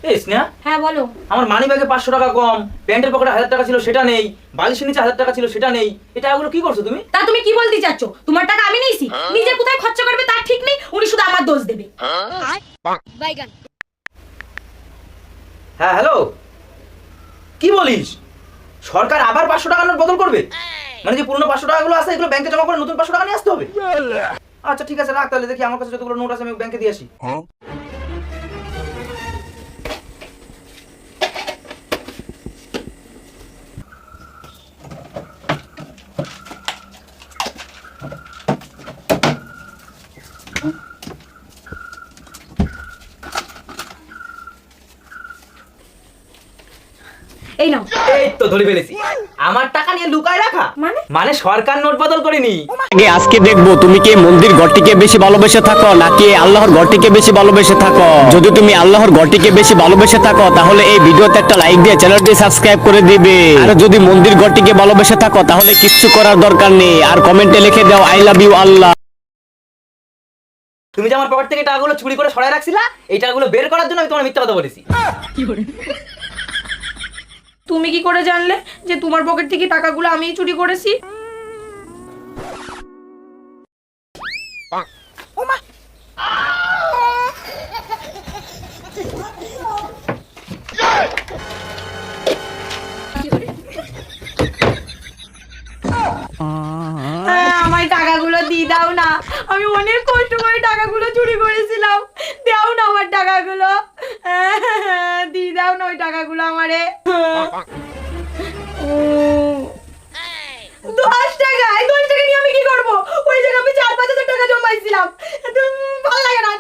এই স্নেহা, হ্যাঁ বলো। আমার মানি ব্যাগে 500 টাকা কম, প্যান্টের পকেটে 1000 টাকা ছিল সেটা নেই, বালিশের নিচে 1000 টাকা ছিল সেটা নেই। এই টাকাগুলো কি করছো তুমি? তা তুমি কি বলতে চাচ্ছ? তোমার টাকা আমি নিয়েছি, নিজে কোথায় খরচ করবে তার ঠিক নেই, উনি শুধু আমার দোষ দেবে। বাইগান। হ্যাঁ হ্যালো, কি বলিস? সরকার আবার 500 টাকা নোট বদল করবে? মানে যে পুরনো 500 টাকাগুলো আছে এগুলো ব্যাংকে জমা করে নতুন 500 টাকা নিয়ে আসতে হবে? আচ্ছা ঠিক আছে, রাখ তাহলে, দেখি আমার কাছে যতগুলো নোট আছে আমি ব্যাংকে দিয়ে আসি। এই নাও। এই তো ধরে ফেলেছি। আমার টাকা নিয়ে লুকায় রাখা মানে সরকার নোট বদল করেনি। আজকে দেখবো তুমি কি মন্দির ঘরটিকে বেশি ভালোবেসে থাকো নাকি আল্লাহর ঘরটিকে বেশি ভালোবেসে থাকো। যদি তুমি আল্লাহর ঘরটিকে বেশি ভালোবেসে থাকো তাহলে এই ভিডিওতে একটা লাইক দিয়ে চ্যানেলটি সাবস্ক্রাইব করে দিবে। আর যদি মন্দির ঘরটিকে ভালোবেসে থাকো তাহলে কিচ্ছু করার দরকার নেই, আর কমেন্টে লিখে দাও আই লাভ ইউ আল্লাহ। তুমি যে আমার পকেট থেকে টাকাগুলো চুরি করে সরায় রাখছিলা, এই টাকাগুলো বের করার জন্য আমি তোমার মিথ্যা কথা বলেছি। তুমি কি করে জানলে যে তোমার পকেট থেকে টাকাগুলো আমিই চুরি করেছি? আমার টাকাগুলো দিয়ে দাও না, আমি অনেক কষ্ট করে টাকাগুলো চুরি করেছিলাম। দাও না আমার টাকাগুলো, দিয়ে দাও না ওই টাকাগুলো আমারে। 10 টাকা, 10 টাকা নিয়ে আমি কি করবো? ওই জায়গায় আমি 4-5 হাজার টাকা জমাইছিলাম, ভালো লাগে না।